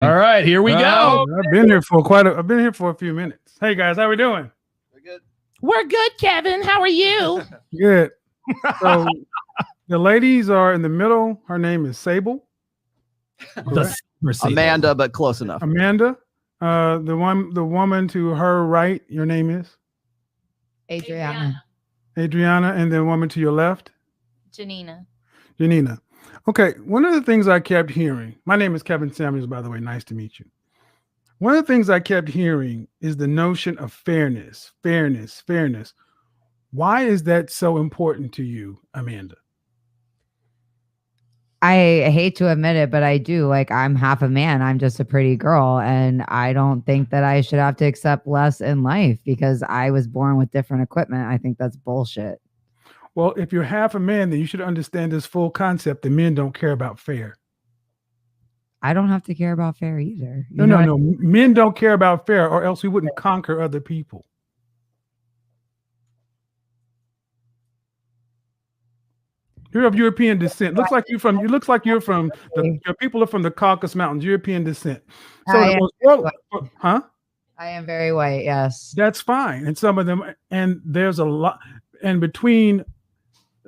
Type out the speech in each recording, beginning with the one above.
All right, here we go. I've been here for a few minutes. Hey guys, how we doing? We're good. We're good, Kevin. How are you? Good. So the ladies are in the middle. Her name is Sable. Amanda, but close enough. Amanda. The woman to her right, your name is? Adriana. Adriana, and the woman to your left? Janina. Janina. Okay, one of the things I kept hearing, my name is Kevin Samues, by the way, nice to meet you. One of the things I kept hearing is the notion of fairness. Why is that so important to you, Amanda? I hate to admit it, but I do. Like, I'm half a man. I'm just a pretty girl. And I don't think that I should have to accept less in life because I was born with different equipment. I think that's bullshit. Well, if you're half a man, then you should understand this full concept that men don't care about fair. I don't have to care about fair either. No. Men don't care about fair, or else we wouldn't conquer other people. You're of European descent. Your people are from the Caucasus Mountains, European descent. So I am very white, yes. That's fine. And some of them, and there's a lot, and between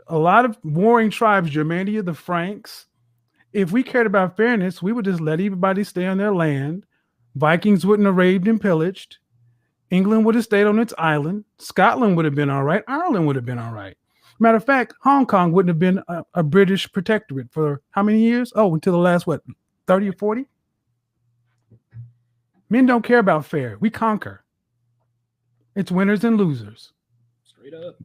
a lot of warring tribes, Germania, the Franks, if we cared about fairness, we would just let everybody stay on their land. Vikings wouldn't have raided and pillaged. England would have stayed on its island. Scotland would have been all right. Ireland would have been all right. Matter of fact, Hong Kong wouldn't have been a British protectorate for how many years? Oh, until the last, 30 or 40? Men don't care about fair. We conquer. It's winners and losers. Straight up.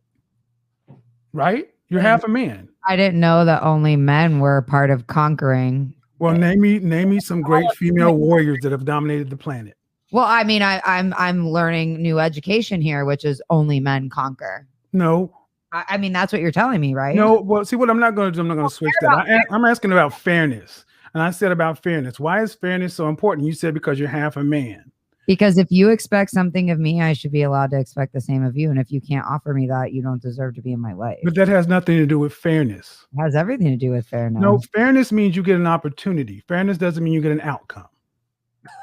Right? You're half a man. I didn't know that only men were part of conquering. Well, name me some great female warriors that have dominated the planet. Well, I mean, I'm learning new education here, which is only men conquer. No. I mean, that's what you're telling me, right? No. Well, see, what I'm not going to do, I'm not going to switch that. I'm asking about fairness. And I said about fairness. Why is fairness so important? You said because you're half a man. Because if you expect something of me, I should be allowed to expect the same of you. And if you can't offer me that, you don't deserve to be in my life. But that has nothing to do with fairness. It has everything to do with fairness. No, fairness means you get an opportunity. Fairness doesn't mean you get an outcome.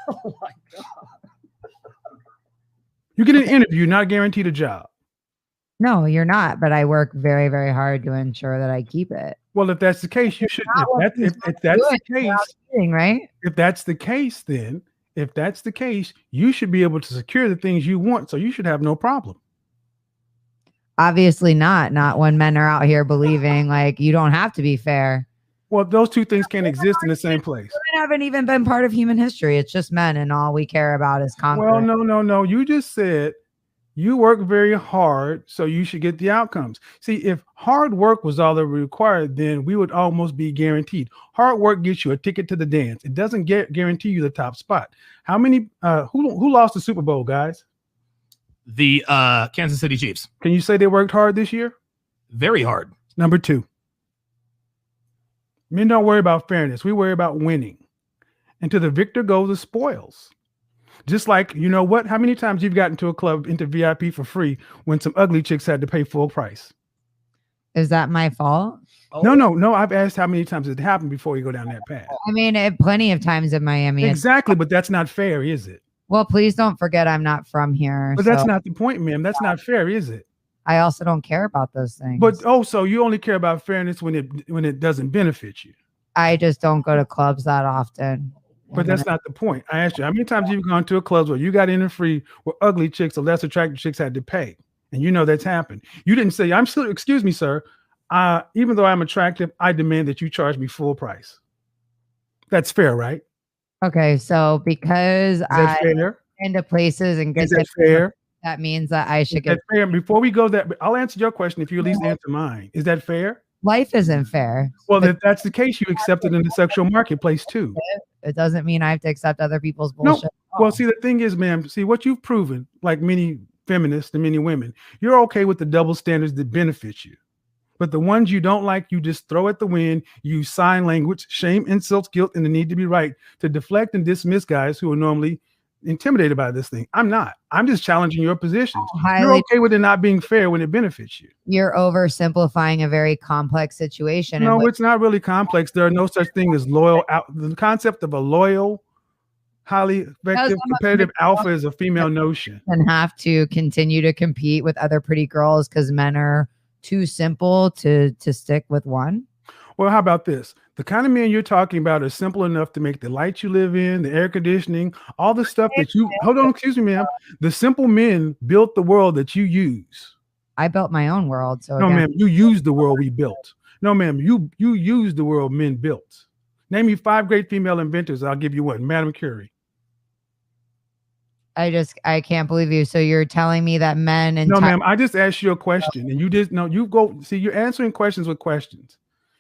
Oh my God. You get an interview, not guaranteed a job. No, you're not. But I work very, very hard to ensure that I keep it. Well, if that's the case, you should. If that's the case, right? If that's the case, then if that's the case, you should be able to secure the things you want. So you should have no problem. Obviously not. Not when men are out here believing like you don't have to be fair. Well, those two things can't exist in the same place. Women haven't even been part of human history. It's just men, and all we care about is conquering. Well, no. You just said you work very hard, so you should get the outcomes. See, if hard work was all that required, then we would almost be guaranteed. Hard work gets you a ticket to the dance. It doesn't guarantee you the top spot. How many? Who lost the Super Bowl, guys? The Kansas City Chiefs. Can you say they worked hard this year? Very hard. Number 2. Men don't worry about fairness. We worry about winning. And to the victor goes the spoils. Just like, you know what? How many times you've gotten to a club into VIP for free when some ugly chicks had to pay full price? Is that my fault? No. I've asked how many times it happened before you go down that path. I mean, plenty of times in Miami. Exactly, but that's not fair, is it? Well, please don't forget I'm not from here. But that's not the point, ma'am. That's not fair, is it? I also don't care about those things. But so you only care about fairness when it doesn't benefit you. I just don't go to clubs that often. But that's not the point. I asked you, how many times you've gone to a club where you got in and free where ugly chicks or less attractive chicks had to pay? And you know that's happened. You didn't say, I'm still, excuse me, sir. Even though I'm attractive, I demand that you charge me full price. That's fair, right? Okay, so because I fair? Into places and get that fair? That means that I should get fair. Before we go that, I'll answer your question if you at least answer mine. Is that fair? Life isn't fair. Well, if that's the case, you accept it in the sexual marketplace too. It doesn't mean I have to accept other people's bullshit. No. Well, see, the thing is, ma'am, see what you've proven, like many feminists and many women, you're okay with the double standards that benefit you. But the ones you don't like, you just throw at the wind, use sign language, shame, insults, guilt, and the need to be right to deflect and dismiss guys who are normally intimidated by this thing. I'm not. I'm just challenging your positions. You're okay with it not being fair when it benefits you. You're oversimplifying a very complex situation. No, it's not really complex. There are no such thing as loyal. The concept of a loyal highly effective competitive alpha is a female notion. And have to continue to compete with other pretty girls because men are too simple to stick with one. Well, how about this? The kind of men you're talking about are simple enough to make the light you live in, the air conditioning, all the stuff that you hold on, excuse me, ma'am. The simple men built the world that you use. I built my own world. So no, again, ma'am, you use the world we built. No, ma'am, you use the world men built. Name me 5 great female inventors. I'll give you one. Madame Curie. I can't believe you. So you're telling me that men and no, ma'am, I just asked you a question and you just no, you go see you're answering questions with questions.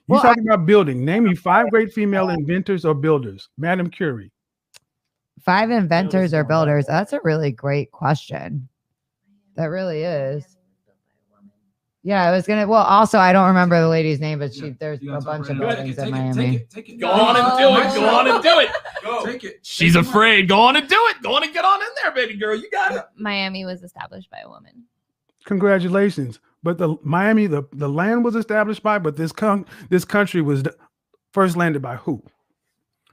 You're talking about building. Name me 5 great female inventors or builders. Madame Curie. 5 inventors or builders. That's a really great question. That really is. Yeah, I was gonna. Well, also I don't remember the lady's name, but there's a bunch of buildings in Miami. Take it. Go on and do it. Go on and do it. Go. Take it. She's afraid. Go on and do it. Go on and get on in there, baby girl. You got it. Miami was established by a woman. Congratulations. But the Miami, the land was established by, but this country was first landed by who?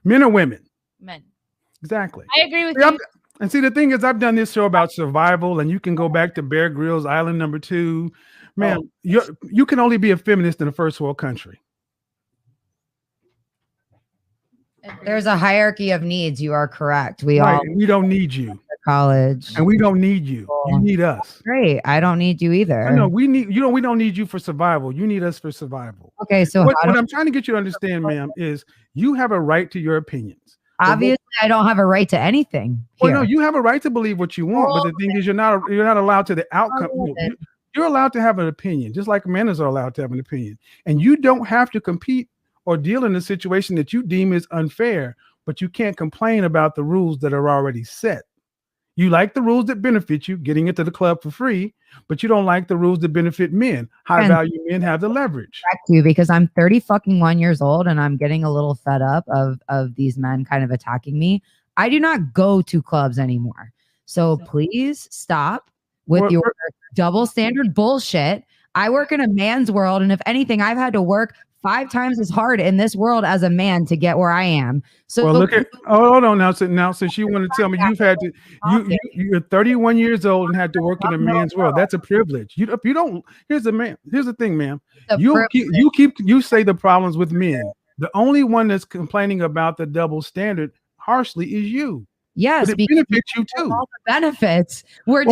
Men or women? Men. Exactly. I agree with you. And see, the thing is, I've done this show about survival, and you can go back to Bear Grylls Island number 2. Man, you can only be a feminist in a first world country. There's a hierarchy of needs. You are correct. We don't need you. College. And we don't need you. You need us. Great. I don't need you either. I know we don't need you for survival. You need us for survival. Okay, so what I'm trying to get you to understand, ma'am, is you have a right to your opinions. Obviously, I don't have a right to anything here. Well, no, you have a right to believe what you want, but the thing is, you're not allowed to the outcome. You're allowed to have an opinion, just like men are allowed to have an opinion. And you don't have to compete or deal in a situation that you deem is unfair, but you can't complain about the rules that are already set. You like the rules that benefit you, getting into the club for free, but you don't like the rules that benefit men. High value men have the leverage. You because I'm 31 years old and I'm getting a little fed up of these men kind of attacking me. I do not go to clubs anymore. So please stop with your double standard bullshit. I work in a man's world, and if anything, I've had to work 5 times as hard in this world as a man to get where I am. So look at hold on now. Since you want to tell me you've had to you're 31 years old and had to work in a man's world. That's a privilege. Here's the thing, ma'am. You say the problems with men. The only one that's complaining about the double standard harshly is you. Yes, but it benefits you too. All the benefits. Well,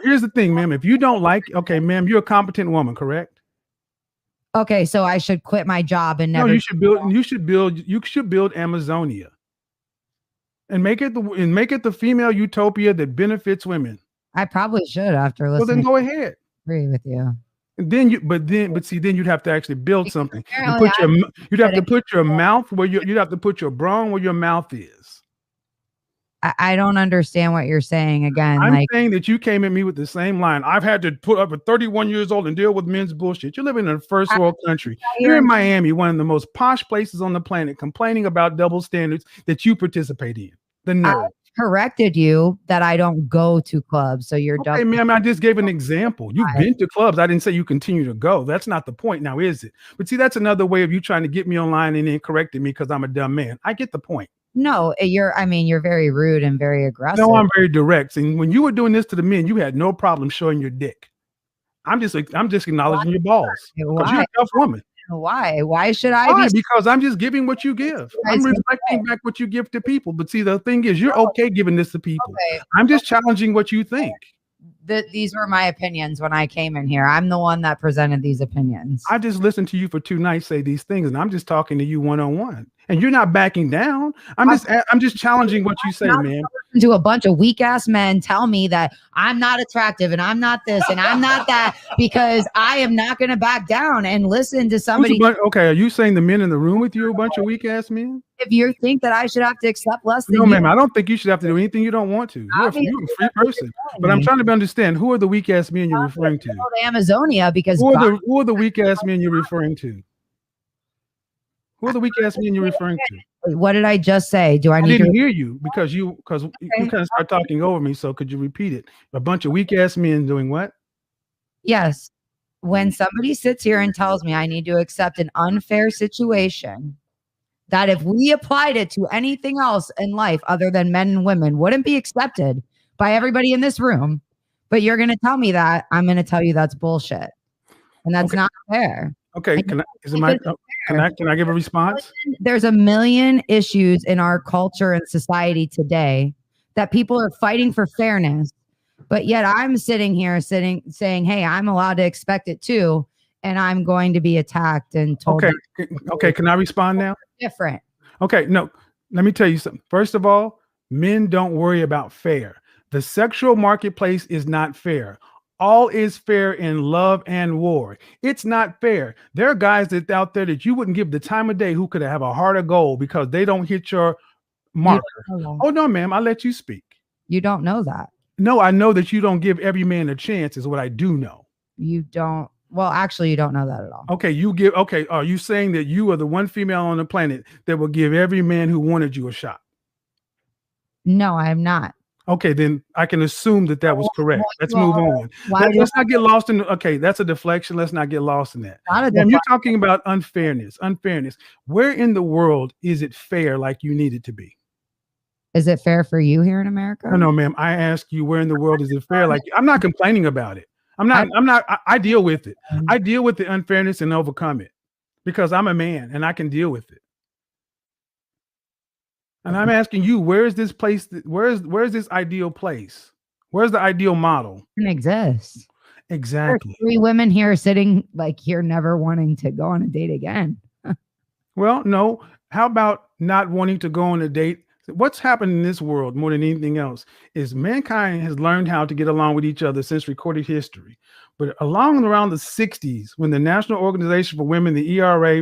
here's the thing, ma'am. If you don't like, ma'am, you're a competent woman, correct? Okay, so I should quit my job and never. No, you should build Amazonia, and make it the female utopia that benefits women. I probably should after listening. Well, then go ahead. Agree with you. And then you'd have to actually build something. You'd have to put your mouth where you'd have to put your brawn where your mouth is. I don't understand what you're saying again. I'm saying that you came at me with the same line. I've had to put up at 31 years old and deal with men's bullshit. You're living in a first world country. You're in Miami, one of the most posh places on the planet, complaining about double standards that you participate in. The nerve. I corrected you that I don't go to clubs. So you're okay, ma'am. I just gave an example. You've been to clubs. I didn't say you continue to go. That's not the point now, is it? But see, that's another way of you trying to get me online and then correcting me because I'm a dumb man. I get the point. No, you're very rude and very aggressive. No, I'm very direct. And when you were doing this to the men, you had no problem showing your dick. I'm just acknowledging your balls. Because you're a tough woman. Why? Why should I be? Because I'm just giving what you give. I'm reflecting back what you give to people. But see, the thing is, you're okay giving this to people. Okay. I'm just challenging what you think. These were my opinions when I came in here. I'm the one that presented these opinions. I just listened to you for 2 nights say these things, and I'm just talking to you one-on-one. And you're not backing down. I'm just challenging what you say, man. To a bunch of weak ass men tell me that I'm not attractive and I'm not this and I'm not that because I am not going to back down and listen to somebody. Okay, are you saying the men in the room with you are a bunch of weak ass men? If you think that I should have to accept less than no, ma'am, I don't think you should have to do anything you don't want to. You're a free person. But I'm trying to understand who are the weak ass men you're referring to? The Amazonia, because who are the weak ass men you're referring to? Who are the weak ass men you're referring to? What did I just say? I didn't hear you because you kind of start talking over me. So could you repeat it? A bunch of weak ass men doing what? Yes. When somebody sits here and tells me I need to accept an unfair situation that if we applied it to anything else in life other than men and women wouldn't be accepted by everybody in this room. But you're going to tell me that, I'm going to tell you that's bullshit. And that's not fair. Okay, can I give a response? There's a million issues in our culture and society today that people are fighting for fairness, but yet I'm sitting here saying, hey, I'm allowed to expect it too, and I'm going to be attacked and told. Okay, can I respond now? Different. Okay, no, let me tell you something. First of all, men don't worry about fair. The sexual marketplace is not fair. All is fair in love and war. It's not fair. There are guys that out there that you wouldn't give the time of day who could have a heart of gold because they don't hit your marker. Oh no, ma'am, I'll let you speak. You don't know that. No, I know that you don't give every man a chance is what I do know. You don't. Well, actually, you don't know that at all. Okay, are you saying that you are the one female on the planet that will give every man who wanted you a shot? No, I am not. Okay, then I can assume that was correct. Let's move on. Let's not get lost in. Okay, that's a deflection. Let's not get lost in that. You're talking about unfairness. Where in the world is it fair like you need it to be? Is it fair for you here in America? No, ma'am. I ask you, where in the world is it fair? Like, I'm not complaining about it. I deal with it. I deal with the unfairness and overcome it because I'm a man and I can deal with it. And I'm asking you, where is this place? Where's this ideal place? Where's the ideal model? It exists. Exactly. There's 3 women here sitting like here, never wanting to go on a date again. Well, no. How about not wanting to go on a date? What's happened in this world more than anything else is mankind has learned how to get along with each other since recorded history. But around the 60s, when the National Organization for Women, the ERA,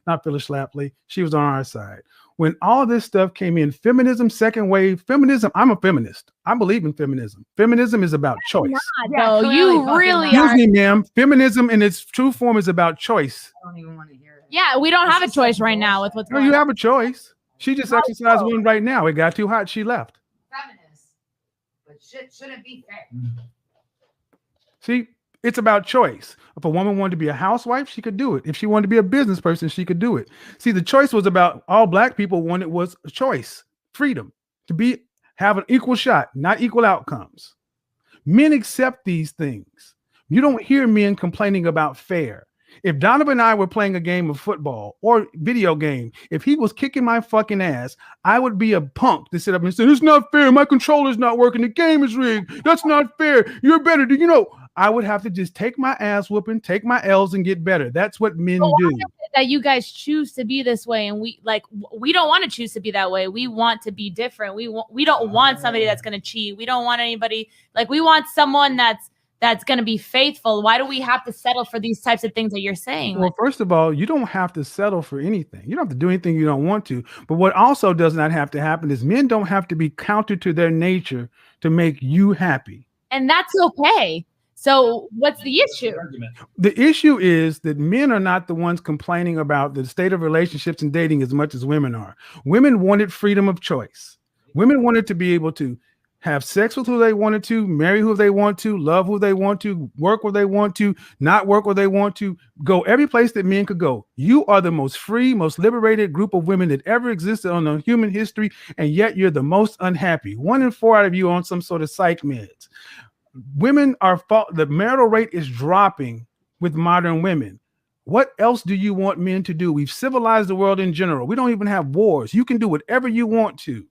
not Phyllis Schlafly, she was on our side. When all this stuff came in, feminism, second wave, feminism, I'm a feminist. I believe in feminism. Feminism is about choice. No, you really are. Excuse me, ma'am. Feminism in its true form is about choice. I don't even want to hear it. Yeah, we don't have a choice right now with what's going on. You have a choice. She just exercised one right now. It got too hot. She left. Feminist, but shit shouldn't be fair. See, it's about choice. If a woman wanted to be a housewife, she could do it. If she wanted to be a business person, she could do it. See, the choice was about all black people wanted was a choice, freedom to have an equal shot, not equal outcomes. Men accept these things. You don't hear men complaining about fair. If Donovan and I were playing a game of football or video game, if he was kicking my fucking ass, I would be a punk to sit up and say, it's not fair. My controller's not working. The game is rigged. That's not fair. You're better. I would have to just take my ass whooping, take my L's and get better. That's what men do. That you guys choose to be this way. And we don't want to choose to be that way. We want to be different. We don't want somebody that's going to cheat. We don't want anybody we want someone that's going to be faithful. Why do we have to settle for these types of things that you're saying? Well, first of all, you don't have to settle for anything. You don't have to do anything you don't want to. But what also does not have to happen is men don't have to be counter to their nature to make you happy. And that's okay. So what's the issue? The issue is that men are not the ones complaining about the state of relationships and dating as much as women are. Women wanted freedom of choice. Women wanted to be able to have sex with who they wanted to, marry who they want to, love who they want to, work where they want to, not work where they want to, go every place that men could go. You are the most free, most liberated group of women that ever existed on the human history, and yet you're the most unhappy. 1 in 4 out of you on some sort of psych meds. Women the marital rate is dropping with modern women. What else do you want men to do? We've civilized the world in general. We don't even have wars. You can do whatever you want to.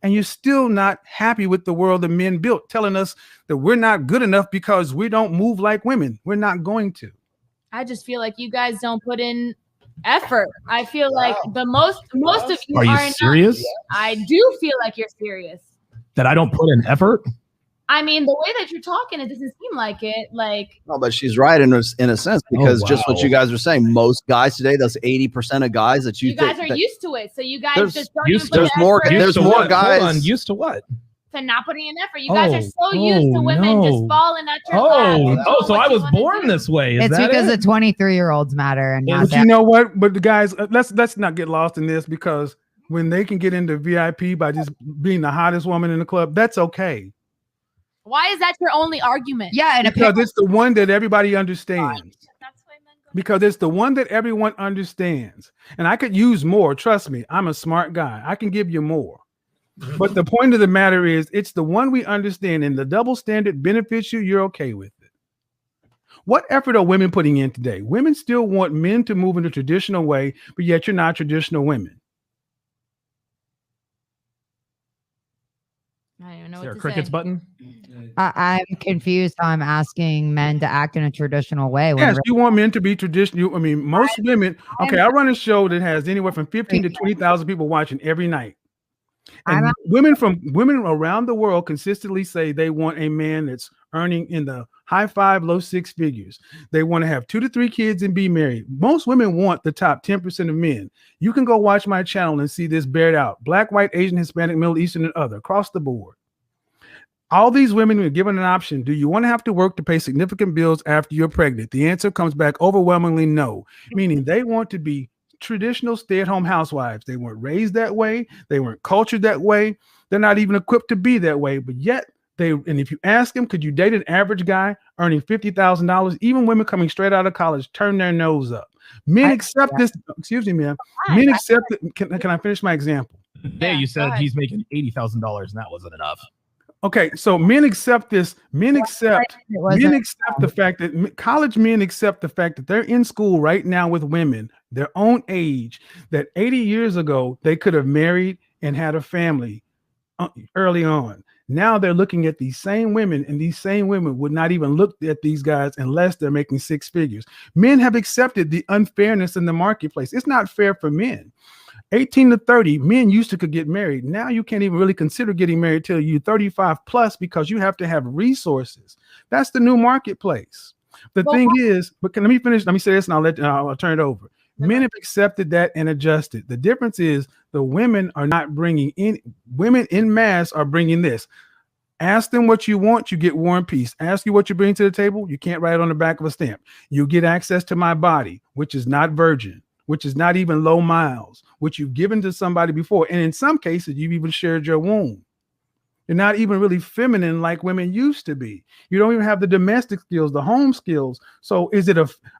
And you're still not happy with the world that men built, telling us that we're not good enough because we don't move like women. We're not going to. I just feel like you guys don't put in effort. I feel like the most of you are you serious? I do feel like you're serious. That I don't put in effort? I mean, the way that you're talking, it doesn't seem like it. No, but she's right in a sense, because just what you guys are saying, most guys today, that's 80% of guys that you guys are used to it. So you guys just don't even put there's more guys. Hold on, used to what? To not putting in effort. You guys are so used to women just falling at your lap. So I was born this way. It's because the 23-year-olds matter, and but you know what? But the guys, let's not get lost in this, because when they can get into VIP by just being the hottest woman in the club, that's okay. Why is that your only argument? Yeah, and because it's the one that everybody understands. That's why men because it's the one that everyone understands. And I could use more. Trust me, I'm a smart guy. I can give you more. But the point of the matter is, it's the one we understand, and the double standard benefits you, you're okay with it. What effort are women putting in today? Women still want men to move in a traditional way, but yet you're not traditional women. I don't even know Is there what a to crickets say. button? I'm confused how I'm asking men to act in a traditional way. When Yes, you want men to be traditional. I mean, most women. Okay, I run a show that has anywhere from 15 to 20,000 people watching every night. And women around the world consistently say they want a man that's earning in the high 5, low 6 figures. They want to have 2 to 3 kids and be married. Most women want the top 10% of men. You can go watch my channel and see this bared out. Black, white, Asian, Hispanic, Middle Eastern, and other across the board. All these women are given an option. Do you want to have to work to pay significant bills after you're pregnant? The answer comes back overwhelmingly no, meaning they want to be traditional stay-at-home housewives. They weren't raised that way. They weren't cultured that way. They're not even equipped to be that way. But yet and if you ask them, could you date an average guy earning $50,000? Even women coming straight out of college turn their nose up. Men accept this. Excuse me, man. Men accept it. Can I finish my example? Today you said he's making $80,000 and that wasn't enough. Okay, so men accept this. Men accept the fact that college men accept the fact that they're in school right now with women their own age, that 80 years ago they could have married and had a family early on. Now they're looking at these same women, and these same women would not even look at these guys unless they're making 6 figures. Men have accepted the unfairness in the marketplace. It's not fair for men. 18 to 30, men used to could get married. Now you can't even really consider getting married till you're 35 plus because you have to have resources. That's the new marketplace. Let me finish. Let me say this and I'll turn it over. Men have accepted that and adjusted. The difference is the women are not bringing in, women in mass are bringing this. Ask them what you want, you get War and Peace. Ask you what you bring to the table, you can't write it on the back of a stamp. You get access to my body, which is not virgin, which is not even low miles, which you've given to somebody before. And in some cases, you've even shared your womb. You're not even really feminine like women used to be. You don't even have the domestic skills, the home skills. So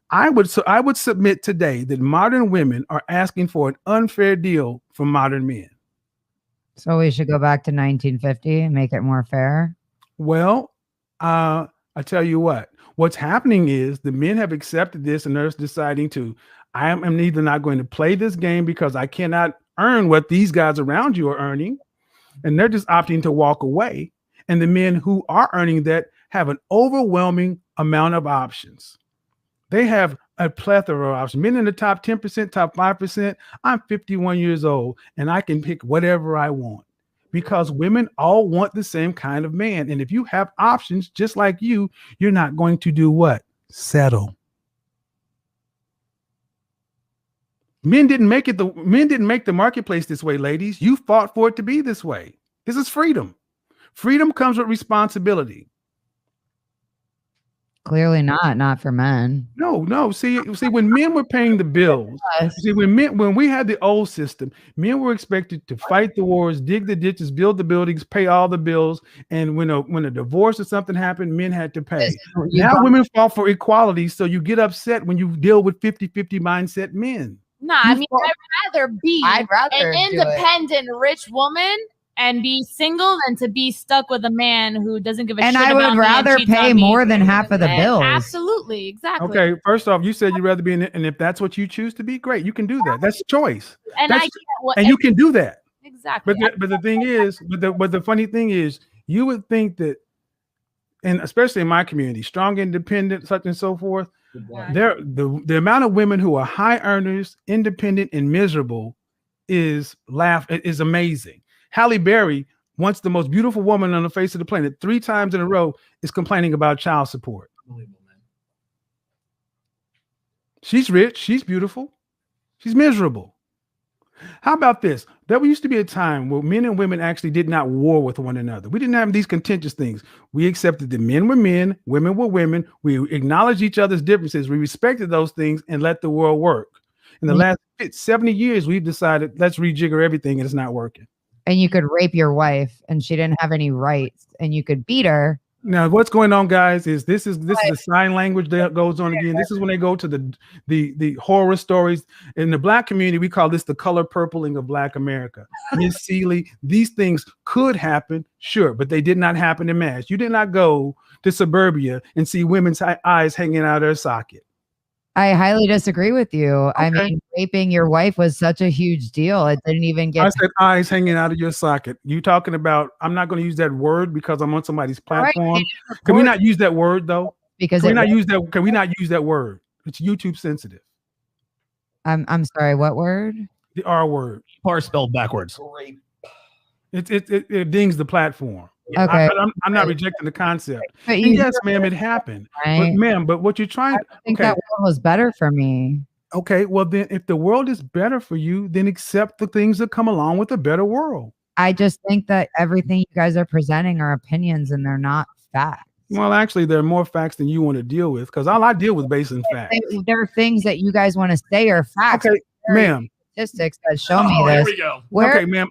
I would submit today that modern women are asking for an unfair deal from modern men. So we should go back to 1950 and make it more fair. Well, I tell you what's happening is the men have accepted this and they're deciding I am either not going to play this game because I cannot earn what these guys around you are earning. And they're just opting to walk away. And the men who are earning that have an overwhelming amount of options. They have a plethora of options. Men in the top 10%, top 5%. I'm 51 years old and I can pick whatever I want because women all want the same kind of man. And if you have options just like you're not going to do what? Settle. Men didn't make the marketplace this way, ladies. You fought for it to be this way. This is freedom. Freedom comes with responsibility. Clearly not for men. No. See, when men were paying the bills, when we had the old system, men were expected to fight the wars, dig the ditches, build the buildings, pay all the bills. And when a divorce or something happened, men had to pay. Now women fought for equality. So you get upset when you deal with 50-50 mindset men. No, I mean, I'd rather an independent rich woman and be single than to be stuck with a man who doesn't give a shit about me. And I would rather pay more than half of the bills. Absolutely, exactly. Okay, first off, you said you'd rather be in it, and if that's what you choose to be, great, you can do that. That's choice. And you can do that. Exactly. But the thing is, but the funny thing is, you would think that, and especially in my community, strong, independent, such and so forth. The amount of women who are high earners, independent, and miserable is amazing. Halle Berry, once the most beautiful woman on the face of the planet, 3 times in a row, is complaining about child support. She's rich, she's beautiful, she's miserable. How about this? There used to be a time where men and women actually did not war with one another. We didn't have these contentious things. We accepted that men were men, women were women. We acknowledged each other's differences. We respected those things and let the world work. In the last 70 years, we've decided let's rejigger everything and it's not working. And you could rape your wife and she didn't have any rights and you could beat her Now, what's going on, guys, is this is the sign language that goes on again. This is when they go to the horror stories in the Black community. We call this the color purpling of Black America. Miss Seeley, these things could happen, sure, but they did not happen in mass. You did not go to suburbia and see women's eyes hanging out of their socket. I highly disagree with you. Okay. I mean, raping your wife was such a huge deal. It didn't even get. I said eyes hanging out of your socket. You talking about? I'm not going to use that word because I'm on somebody's platform. Right. Can we not use that word though? Because can we not use that? Can we not use that word? It's YouTube sensitive. I'm sorry. What word? The R word. R spelled backwards. It dings the platform. Okay. I'm not rejecting the concept. Yes, ma'am, it happened. Right? But ma'am, but what you're trying I think that world was better for me. Okay, well then if the world is better for you, then accept the things that come along with a better world. I just think that everything you guys are presenting are opinions and they're not facts. Well, actually, there are more facts than you want to deal with because all I deal with based on facts. There are things that you guys want to say are facts. Okay, ma'am. Statistics that show me this. Here we go. Okay, ma'am.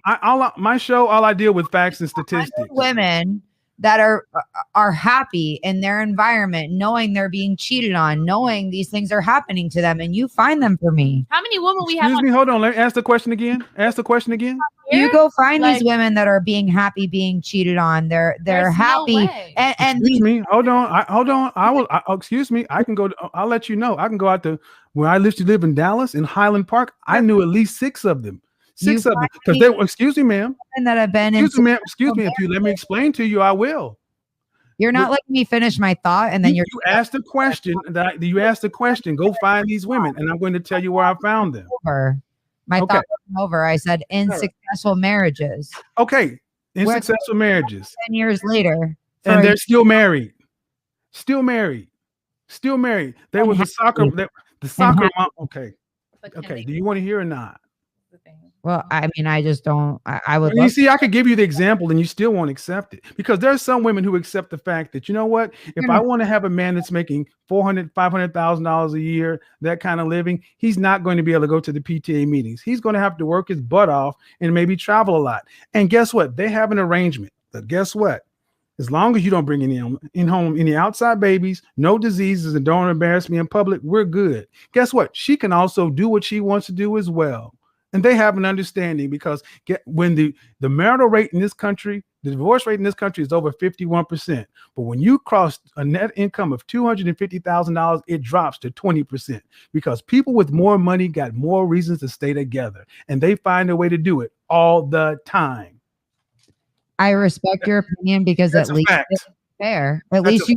My show, all I deal with facts and statistics. Women that are happy in their environment, knowing they're being cheated on, knowing these things are happening to them, and you find them for me. How many women we have? Excuse me, hold on. Let me ask the question again. Ask the question again. You go find these women that are being happy, being cheated on. They're happy. No and excuse me. Hold on. Excuse me. I can go. I'll let you know. I can go out to where I used to live in Dallas in Highland Park. I knew at least 6 of them. 6 of them because they were. Excuse me, ma'am. That have been. Excuse me, ma'am. Excuse me. If you let me explain to you, I will. You're not letting me finish my thought, and then you asked a question. You asked a question. Go find these women, and I'm going to tell you where I found them. My thought wasn't over. I said in successful marriages. Okay, in successful marriages. 10 years later, and they're still married. Still married. There was a soccer. The soccer mom. Okay. Okay. Do you want to hear or not? Well, I mean, I just don't. I would. You see, I could give you the example, and you still won't accept it because there are some women who accept the fact that, you know what, if I want to have a man that's making $500,000 a year, that kind of living, he's not going to be able to go to the PTA meetings. He's going to have to work his butt off and maybe travel a lot. And guess what? They have an arrangement. But guess what? As long as you don't bring in home any outside babies, no diseases, and don't embarrass me in public, we're good. Guess what? She can also do what she wants to do as well. And they have an understanding because when the marital rate in this country, the divorce rate in this country is over 51%. But when you cross a net income of $250,000, it drops to 20% because people with more money got more reasons to stay together. And they find a way to do it all the time. I respect your opinion because at least it's fair. At least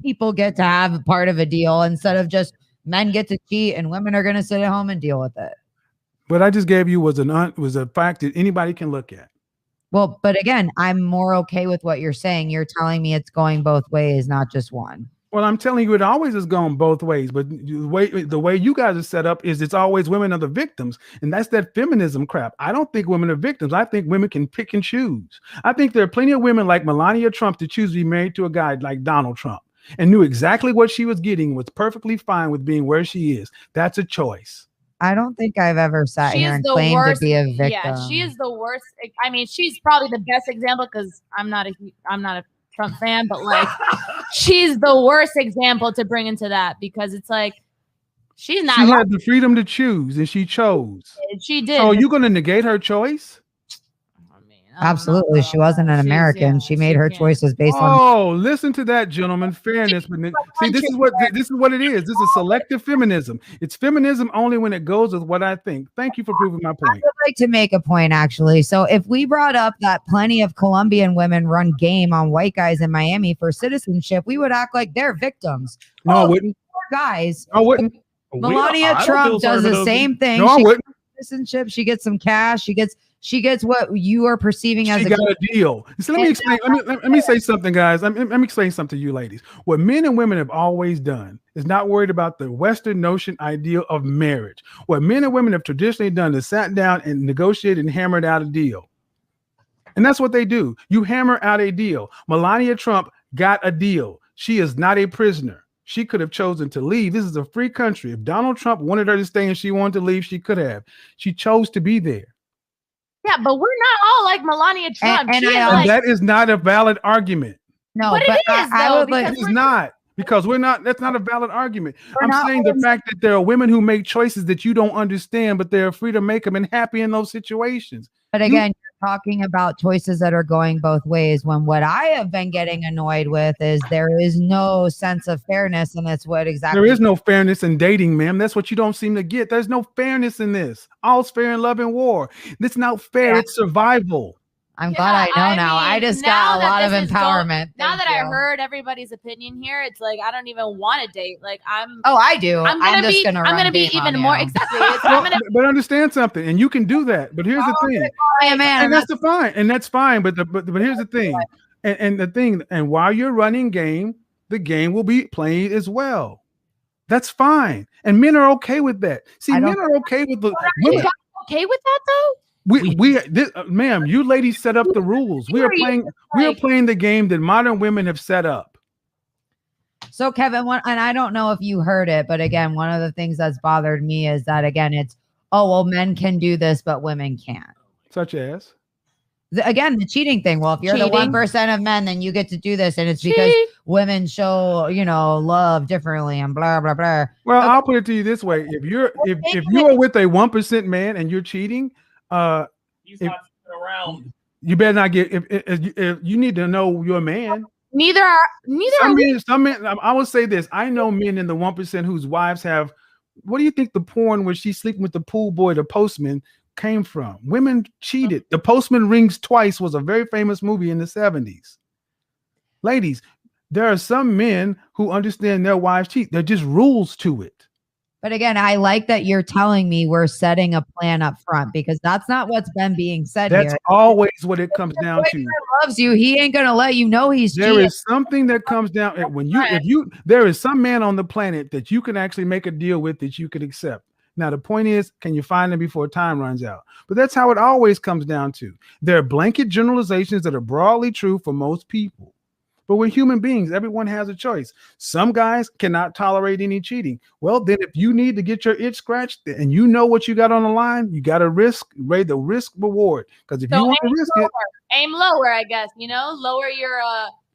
people get to have part of a deal instead of just men get to cheat and women are going to sit at home and deal with it. What I just gave you was a fact that anybody can look at. Well, but again, I'm more okay with what you're saying. You're telling me it's going both ways, not just one. Well, I'm telling you, it always has gone both ways. But the way you guys are set up is it's always women are the victims. And that's that feminism crap. I don't think women are victims. I think women can pick and choose. I think there are plenty of women like Melania Trump to choose to be married to a guy like Donald Trump and knew exactly what she was getting, was perfectly fine with being where she is. That's a choice. I don't think I've ever sat here and claimed to be a victim. Yeah, she is the worst. I mean, she's probably the best example because I'm not a Trump fan, but like she's the worst example to bring into that because it's like she's not. She had the freedom to choose and she chose. She did. So are you going to negate her choice? Absolutely. She wasn't an American. She made her choices based on. Oh, listen to that, gentlemen. Fairness. See, this is what it is. This is selective feminism. It's feminism only when it goes with what I think. Thank you for proving my point. I would like to make a point, actually. So if we brought up that plenty of Colombian women run game on white guys in Miami for citizenship, we would act like they're victims. No, I wouldn't. Guys. I wouldn't. Melania Trump does the same thing. No, I wouldn't. Citizenship. She gets some cash. She gets what you are perceiving as a deal. So let me explain. Let me say something, guys. Let me explain something to you ladies. What men and women have always done is not worried about the Western notion ideal of marriage. What men and women have traditionally done is sat down and negotiated and hammered out a deal. And that's what they do. You hammer out a deal. Melania Trump got a deal. She is not a prisoner. She could have chosen to leave. This is a free country. If Donald Trump wanted her to stay and she wanted to leave, she could have. She chose to be there. Yeah, but we're not all like Melania Trump. And that is not a valid argument. No, But it is, I though, would like. because It's not, because we're not. That's not a valid argument. We're I'm not saying the fact that there are women who make choices that you don't understand, but they're free to make them and happy in those situations. But again, you're talking about choices that are going both ways. When what I have been getting annoyed with is there is no sense of fairness, and that's what exactly. There is no fairness in dating, ma'am. That's what you don't seem to get. There's no fairness in this. All's fair in love and war. It's not fair. Yeah. It's survival. I'm glad I know now. mean, I just now got a that lot of this is empowerment. now Thank that I you. heard everybody's opinion here, it's like I don't even want to date. Like Oh, I do. I'm gonna be game on even more you. exactly. But understand something, and you can do that. But here's the thing, Hey, man, and that's fine, and that's fine. But here's the thing, and the thing, and while you're running game, the game will be played as well. That's fine, and men are okay with that. See, men are okay with the women. Okay with that though? Ma'am, you ladies set up the rules. We are playing the game that modern women have set up. So Kevin, and I don't know if you heard it, but again, one of the things that's bothered me is that again, it's men can do this, but women can't. Such as again, the cheating thing. Well, if you're the 1% of men, then you get to do this, and it's because women show love differently and blah blah blah. Well, I'll put it to you this way: if you are with a 1% man and you're cheating, He's not around. You better not get. If you need to know your man. Neither are we. Some men. I will say this: I know men in the 1% whose wives have. What do you think the porn where she's sleeping with the pool boy, the postman, came from? Women cheated. The Postman Rings Twice was a very famous movie in the 70s. Ladies, there are some men who understand their wives cheat. There are just rules to it. But again, I like that you're telling me we're setting a plan up front, because that's not what's been being said here. That's always what it comes down to. He loves you. He ain't gonna let you know he's cheating. There is something that comes down when there is some man on the planet that you can actually make a deal with that you could accept. Now, the point is, can you find them before time runs out? But that's how it always comes down to. There are blanket generalizations that are broadly true for most people. But we're human beings. Everyone has a choice. Some guys cannot tolerate any cheating. Well, then if you need to get your itch scratched and you know what you got on the line, you got to rate the risk reward. Because if you want to risk it, aim lower, I guess, lower your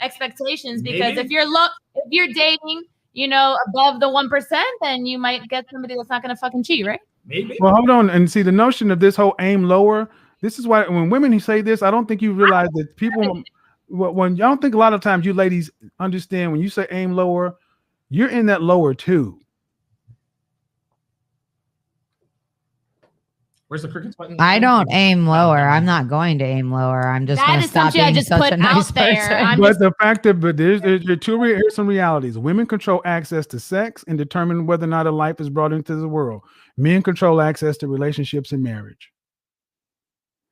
expectations, because if you're dating, above the 1%, then you might get somebody that's not going to fucking cheat, right? Maybe. Well, hold on. And see, the notion of this whole aim lower, this is why when women say this, I don't think you realize that people... When I don't think a lot of times you ladies understand when you say aim lower, you're in that lower too. Where's the crickets button? I don't aim lower. I'm not going to aim lower. I'm just going to stop being such a nice person. But the fact that here's some realities. Women control access to sex and determine whether or not a life is brought into the world. Men control access to relationships and marriage.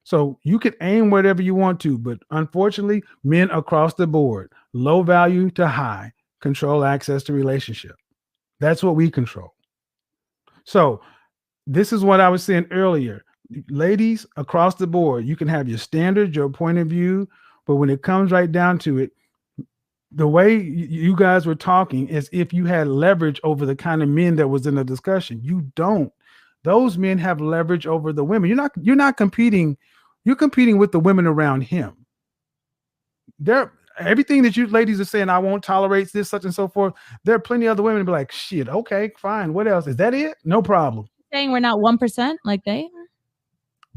So you can aim whatever you want to, but unfortunately, men across the board, low value to high, control access to relationship. That's what we control. So this is what I was saying earlier. Ladies, across the board, you can have your standards, your point of view, but when it comes right down to it, the way you guys were talking is if you had leverage over the kind of men that was in the discussion. You don't. Those men have leverage over the women. You're not competing. You're competing with the women around him. Everything that you ladies are saying, I won't tolerate this, such and so forth. There are plenty of other women to be like, shit, okay, fine. What else? Is that it? No problem. Saying we're not 1% like they are?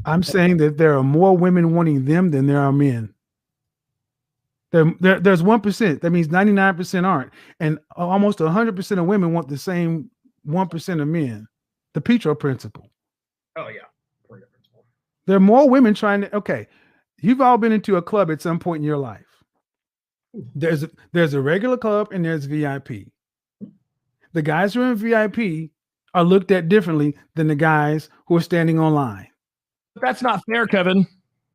I'm saying that there are more women wanting them than there are men. There's 1%. That means 99% aren't. And almost 100% of women want the same 1% of men. The Petro principle. Oh, yeah. There are more women trying to, okay, you've all been into a club at some point in your life. There's a regular club and there's VIP. The guys who are in VIP are looked at differently than the guys who are standing online. That's not fair, Kevin.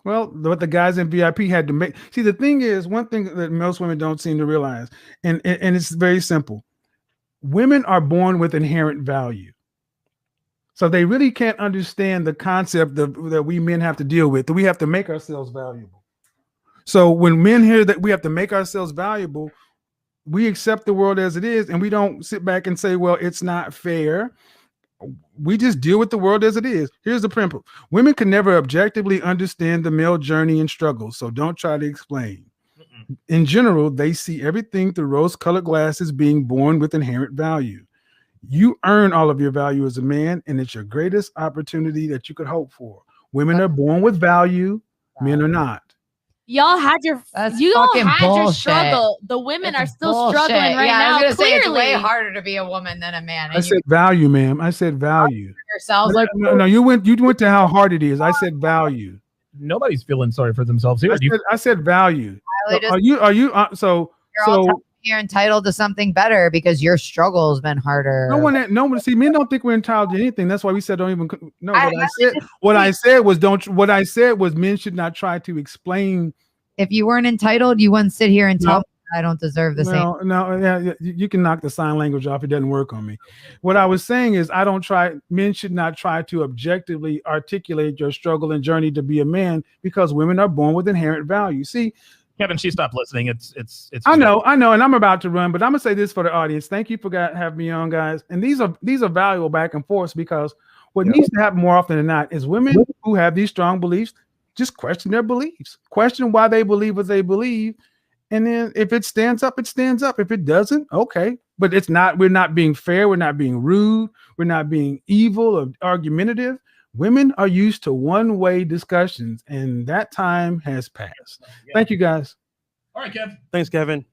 Well, what the guys in VIP had to make. See, the thing is, one thing that most women don't seem to realize, and it's very simple. Women are born with inherent value. So they really can't understand the concept that we men have to deal with, that we have to make ourselves valuable. So when men hear that we have to make ourselves valuable, we accept the world as it is, and we don't sit back and say, well, it's not fair. We just deal with the world as it is. Here's the principle. Women can never objectively understand the male journey and struggle, so don't try to explain. In general, they see everything through rose-colored glasses, being born with inherent value. You earn all of your value as a man, and it's your greatest opportunity that you could hope for. Women are born with value, men are not. Y'all had your bullshit. struggle. The women It's are still bullshit. struggling right I was now. gonna say it's Clearly, way harder to be a woman than a man. I said value, ma'am. I said value. Yourselves like No, you went to how hard it is. I said value. Nobody's feeling sorry for themselves here. I said value. So you're entitled to something better because your struggle's been harder. no one. See, men don't think we're entitled to anything. That's why we said don't even. No, what I said was men should not try to explain. If you weren't entitled, you wouldn't sit here and tell me I don't deserve the same. No, yeah, you can knock the sign language off. It doesn't work on me. What I was saying is men should not try to objectively articulate your struggle and journey to be a man, because women are born with inherent value. See, Kevin, she stopped listening. It's. I know, and I'm about to run, but I'm gonna say this for the audience. Thank you for having me on, guys. And these are valuable back and forth, because what needs to happen more often than not is women who have these strong beliefs just question their beliefs, question why they believe what they believe, and then if it stands up, it stands up. If it doesn't, okay. But it's not. We're not being fair. We're not being rude. We're not being evil or argumentative. Women are used to one-way discussions, and that time has passed. Thank you, guys. All right, Kev. Thanks, Kevin.